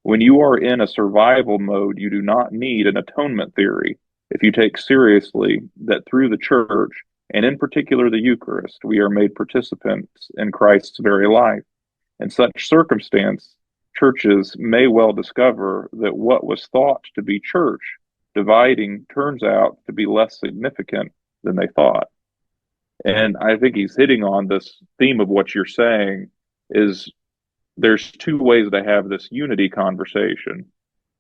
When you are in a survival mode, you do not need an atonement theory if you take seriously that through the church, and in particular the Eucharist, we are made participants in Christ's very life. In such circumstance, churches may well discover that what was thought to be church dividing turns out to be less significant than they thought. And I think he's hitting on this theme of what you're saying is there's two ways to have this unity conversation.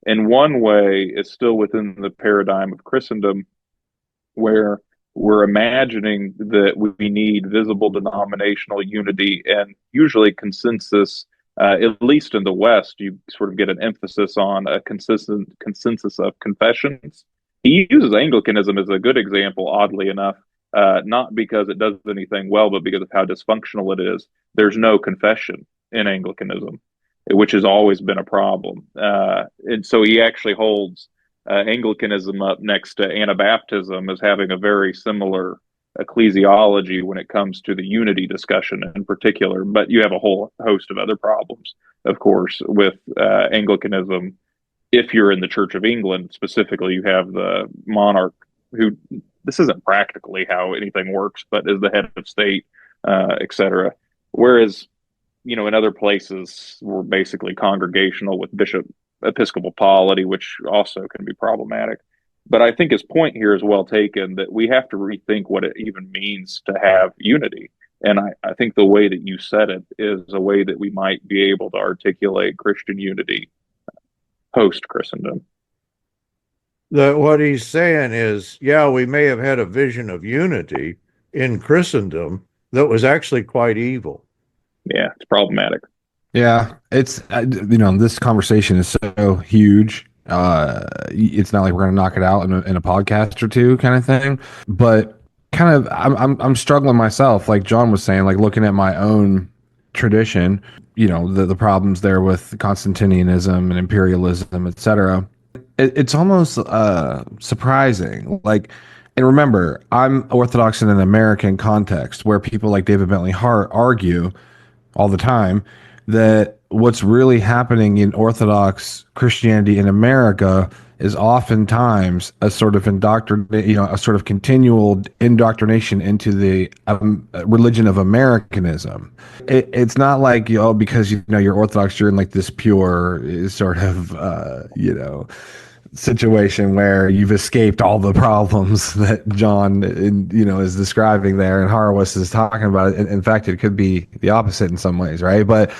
And one way is still within the paradigm of Christendom, where we're imagining that we need visible denominational unity and usually consensus. At least in the West, you sort of get an emphasis on a consistent consensus of confessions. He uses Anglicanism as a good example, oddly enough, not because it does anything well, but because of how dysfunctional it is. There's no confession in Anglicanism, which has always been a problem. And so he actually holds Anglicanism up next to Anabaptism as having a very similar ecclesiology when it comes to the unity discussion in particular. But you have a whole host of other problems, of course, with Anglicanism. If you're in the Church of England specifically, you have the monarch who, this isn't practically how anything works, but is the head of state, etc. Whereas, you know, in other places, we're basically congregational with bishop episcopal polity, which also can be problematic. But I think his point here is well taken, that we have to rethink what it even means to have unity. And I think the way that you said it is a way that we might be able to articulate Christian unity post-Christendom. What he's saying is, yeah, we may have had a vision of unity in Christendom that was actually quite evil. Yeah, it's problematic. Yeah, it's this conversation is so huge. It's not like we're gonna knock it out in a podcast or two, kind of thing. But kind of, I'm struggling myself, like John was saying, like looking at my own tradition. You know, the problems there with Constantinianism and imperialism, etc. It's almost surprising. Like, and remember, I'm Orthodox in an American context where people like David Bentley Hart argue all the time that what's really happening in Orthodox Christianity in America is oftentimes a sort of a sort of continual indoctrination into the religion of Americanism. It's not like, because you're Orthodox, you're in like this pure sort of situation where you've escaped all the problems that John is describing there, and Hauerwas is talking about it. In fact, it could be the opposite in some ways, right? But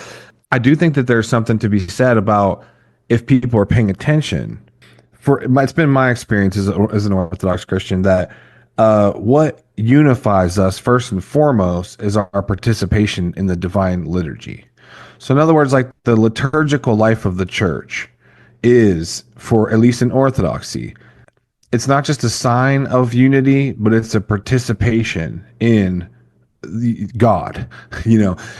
I do think that there's something to be said about, if people are paying attention. It's been my experience as an Orthodox Christian that what unifies us first and foremost is our participation in the divine liturgy. So in other words, like the liturgical life of the church is, for at least in Orthodoxy, it's not just a sign of unity, but it's a participation in God,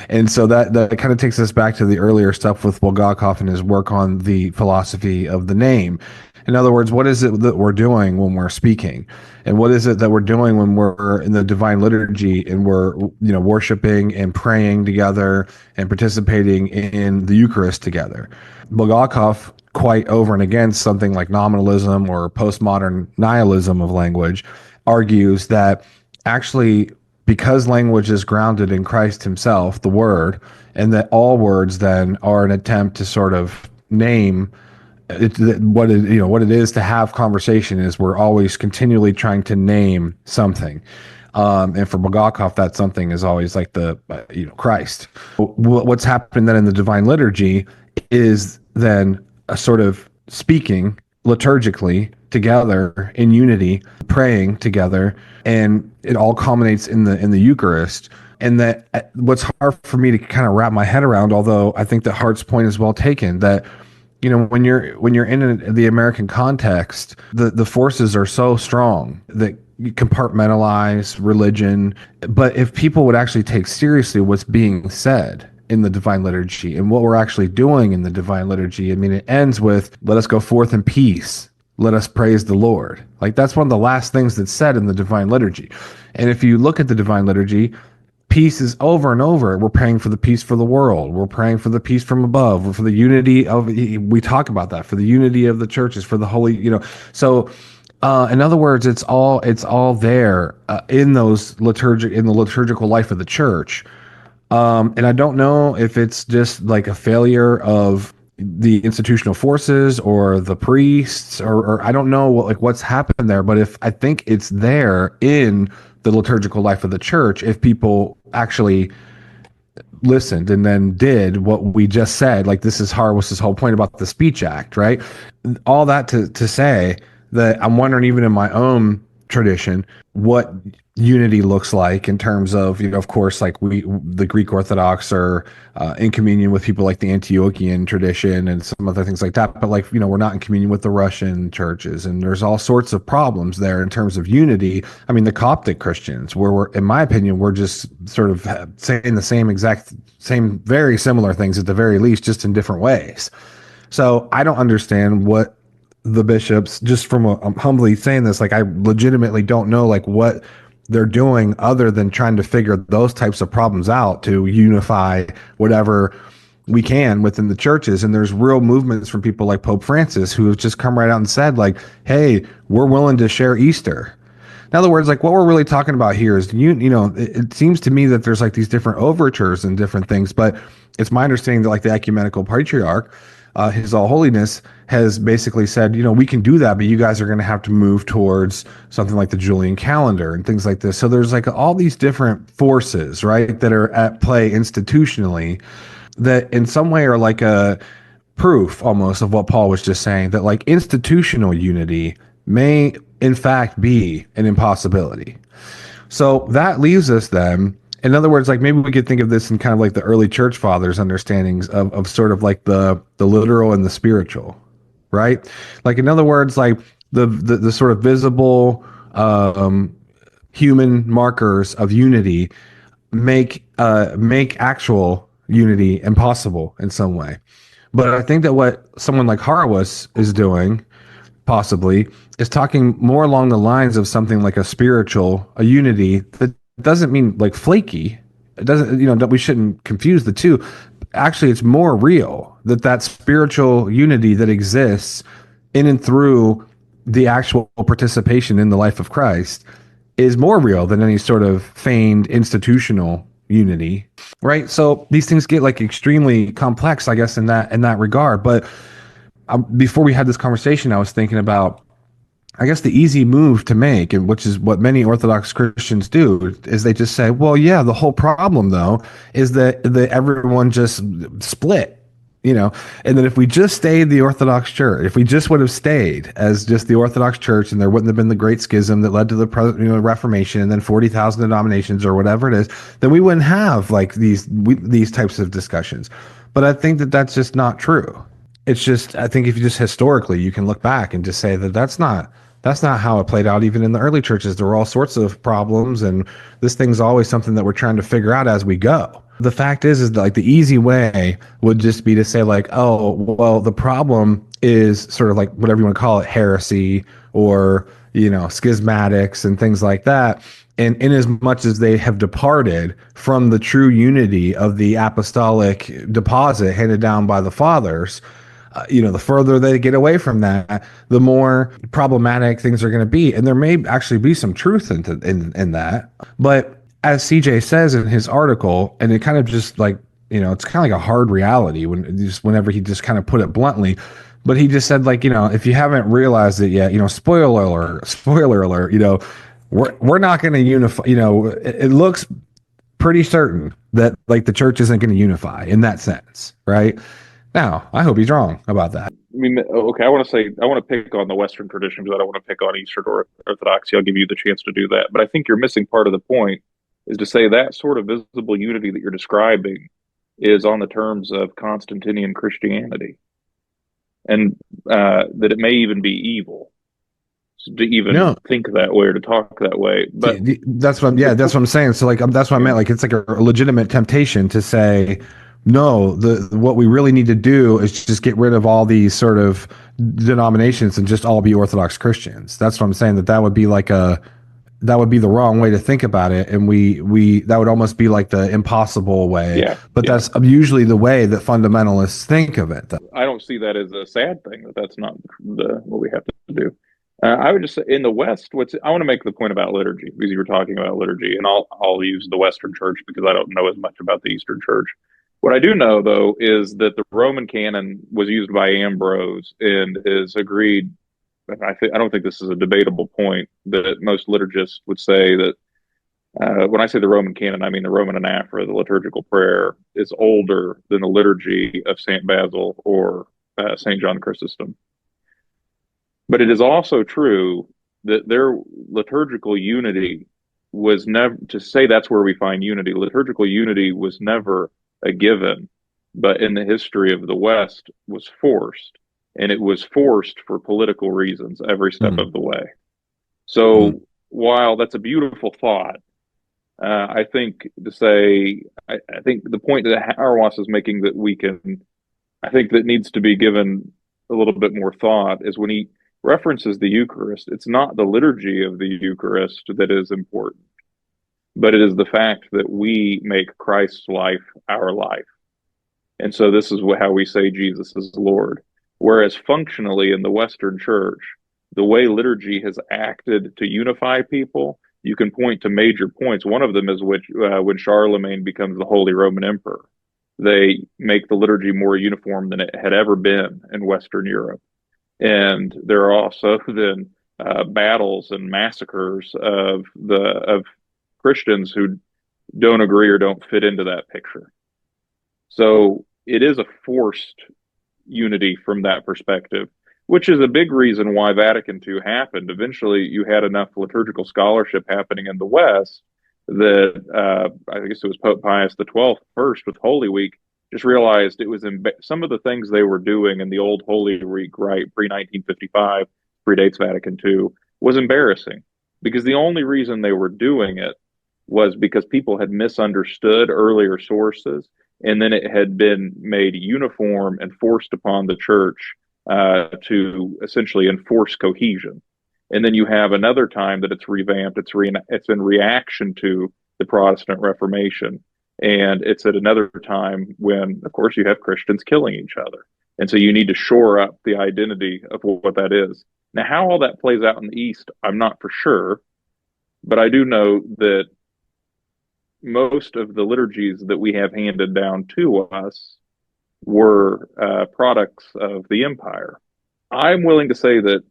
and so that kind of takes us back to the earlier stuff with Bulgakov and his work on the philosophy of the name. In other words, what is it that we're doing when we're speaking, and what is it that we're doing when we're in the divine liturgy and we're worshiping and praying together and participating in the Eucharist together? Bulgakov, quite over and against something like nominalism or postmodern nihilism of language, argues that actually, because language is grounded in Christ himself, the Word, and that all words then are an attempt to sort of name what it is to have conversation is we're always continually trying to name something. And for Bulgakov, that something is always like the Christ. What's happened then in the divine liturgy is then a sort of speaking liturgically together in unity, praying together, and it all culminates in the Eucharist. And that what's hard for me to kind of wrap my head around, although I think that Hart's point is well taken, that when you're in the American context, the forces are so strong that you compartmentalize religion. But if people would actually take seriously what's being said in the divine liturgy and what we're actually doing in the divine liturgy, I mean, it ends with, let us go forth in peace. Let us praise the Lord. Like, that's one of the last things that's said in the divine liturgy. And if you look at the divine liturgy, peace is over and over. We're praying for the peace for the world. We're praying for the peace from above. We're for the unity of, we talk about that, for the unity of the churches, for the holy, So, in other words, it's all there in the liturgical life of the church. And I don't know if it's just like a failure of the institutional forces or the priests, or I don't know what's happened there, but I think it's there in the liturgical life of the church, if people actually listened and then did what we just said. Like, this is Hauerwas' whole point about the Speech Act, right? All that to say that I'm wondering, even in my own tradition, what unity looks like in terms of, of course, like the Greek Orthodox are in communion with people like the Antiochian tradition and some other things like that. But we're not in communion with the Russian churches, and there's all sorts of problems there in terms of unity. I mean, the Coptic Christians, where in my opinion, we're just sort of saying the same, very similar things at the very least, just in different ways. So I don't understand what the bishops, just from I'm humbly saying this, I legitimately don't know what they're doing other than trying to figure those types of problems out to unify whatever we can within the churches. And there's real movements from people like Pope Francis, who have just come right out and said, hey, we're willing to share Easter. In other words, what we're really talking about here is, it seems to me that there's these different overtures and different things, but it's my understanding that the ecumenical patriarch, His All Holiness, has basically said, we can do that, but you guys are going to have to move towards something like the Julian calendar and things like this. So there's all these different forces, right, that are at play institutionally that in some way are a proof almost of what Paul was just saying, that institutional unity may in fact be an impossibility. So that leaves us then, in other words, maybe we could think of this in kind of the early church fathers' understandings of sort of the literal and the spiritual, right? In other words, the sort of visible human markers of unity make actual unity impossible in some way. But I think that what someone like Hauerwas is doing, possibly, is talking more along the lines of something like a unity that doesn't mean flaky. It doesn't, that we shouldn't confuse the two. Actually, it's more real that spiritual unity that exists in and through the actual participation in the life of Christ is more real than any sort of feigned institutional unity, right? So these things get extremely complex, I guess, in that regard. But before we had this conversation, I was thinking about, I guess, the easy move to make, and which is what many Orthodox Christians do, is they just say, well, yeah, the whole problem though is that everyone just split, and that if we just stayed the Orthodox Church, if we just would have stayed as just the Orthodox Church, and there wouldn't have been the Great Schism that led to the Reformation, and then 40,000 denominations or whatever it is, then we wouldn't have these types of discussions. But I think that that's just not true. It's just, I think if you just historically, you can look back and just say that that's not how it played out. Even in the early churches, there were all sorts of problems, and this thing's always something that we're trying to figure out as we go. The fact is that the easy way would just be to say oh, well, the problem is sort of whatever you want to call it, heresy or, schismatics and things like that. And in as much as they have departed from the true unity of the apostolic deposit handed down by the fathers, the further they get away from that, the more problematic things are going to be. And there may actually be some truth in that. But as CJ says in his article, and it kind of just it's kind of a hard reality whenever he just kind of put it bluntly, But he just said, like, if you haven't realized it yet, spoiler alert, we're not going to unify. It looks pretty certain that, like, the church isn't going to unify in that sense, right? Now, I hope he's wrong about that. I mean, okay, I want to pick on the Western tradition because I don't want to pick on Eastern Orthodoxy. I'll give you the chance to do that. But I think you're missing part of the point, is to say that sort of visible unity that you're describing is on the terms of Constantinian Christianity, and that it may even be evil to even think that way or to talk that way. But that's what I'm saying. So, like, that's what I meant. Like, it's like a legitimate temptation to say, no, what we really need to do is just get rid of all these sort of denominations and just all be Orthodox Christians. That's what I'm saying. That would be like that would be the wrong way to think about it, and that would almost be like the impossible way. Yeah, but that's usually the way that fundamentalists think of it. I don't see that as a sad thing. That's not what we have to do. I would just say in the West, I want to make the point about liturgy, because you were talking about liturgy, and I'll use the Western Church because I don't know as much about the Eastern Church. What I do know, though, is that the Roman canon was used by Ambrose and is agreed. I don't think this is a debatable point, that most liturgists would say that when I say the Roman canon, I mean the Roman anaphora, the liturgical prayer, is older than the liturgy of St. Basil or St. John Chrysostom. But it is also true that their liturgical unity was never, to say that's where we find unity, liturgical unity was never a given, but in the history of the West was forced. And it was forced for political reasons every step of the way. So while that's a beautiful thought, I think I think the point that Hauerwas is making that I think that needs to be given a little bit more thought is when he references the Eucharist, it's not the liturgy of the Eucharist that is important, but it is the fact that we make Christ's life our life. And so this is how we say Jesus is Lord. Whereas functionally in the Western Church, the way liturgy has acted to unify people, you can point to major points. One of them is when Charlemagne becomes the Holy Roman Emperor. They make the liturgy more uniform than it had ever been in Western Europe. And there are also then battles and massacres of Christians who don't agree or don't fit into that picture. So it is a forced unity from that perspective, which is a big reason why Vatican II happened. Eventually, you had enough liturgical scholarship happening in the West that I guess it was Pope Pius XII first with Holy Week just realized it was some of the things they were doing in the old Holy Week, right, pre-1955, predates Vatican II, was embarrassing, because the only reason they were doing it was because people had misunderstood earlier sources, and then it had been made uniform and forced upon the church to essentially enforce cohesion. And then you have another time that it's revamped. It's in reaction to the Protestant Reformation. And it's at another time when, of course, you have Christians killing each other. And so you need to shore up the identity of what that is. Now, how all that plays out in the East, I'm not for sure. But I do know that most of the liturgies that we have handed down to us were products of the empire. I'm willing to say that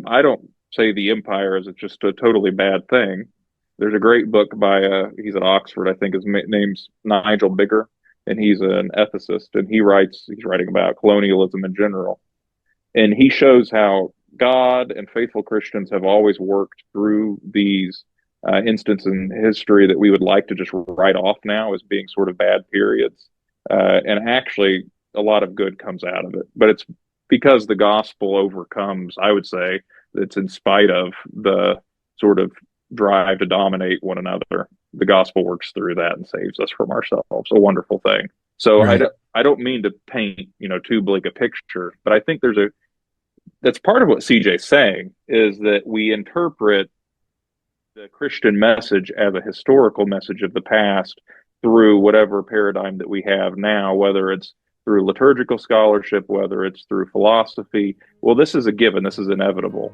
I don't say the empire is just a totally bad thing. There's a great book by he's at Oxford, I think his name's Nigel Bigger, and he's an ethicist, and he's writing about colonialism in general, and he shows how God and faithful Christians have always worked through these instances in history that we would like to just write off now as being sort of bad periods, and actually a lot of good comes out of it. But it's because the gospel overcomes, I would say, it's in spite of the sort of drive to dominate one another. The gospel works through that and saves us from ourselves. A wonderful thing. So right. I don't mean to paint, too bleak a picture, but I think that's part of what CJ's saying, is that we interpret the Christian message as a historical message of the past through whatever paradigm that we have now, whether it's through liturgical scholarship, whether it's through philosophy. Well, this is a given. This is inevitable.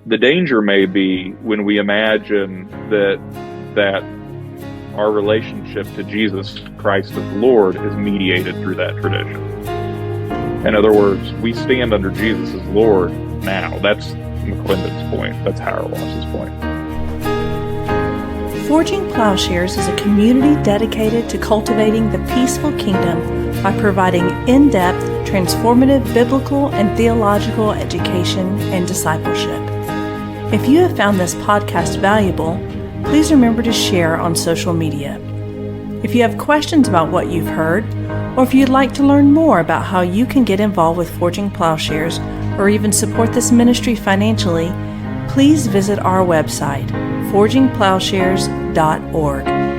The danger may be when we imagine that our relationship to Jesus Christ as Lord is mediated through that tradition. In other words, we stand under Jesus as Lord now. That's McClendon's point. That's Hauerwas' point. Forging Plowshares is a community dedicated to cultivating the peaceful kingdom by providing in-depth, transformative biblical and theological education and discipleship. If you have found this podcast valuable, please remember to share on social media. If you have questions about what you've heard, or if you'd like to learn more about how you can get involved with Forging Plowshares or even support this ministry financially, please visit our website, forgingplowshares.org.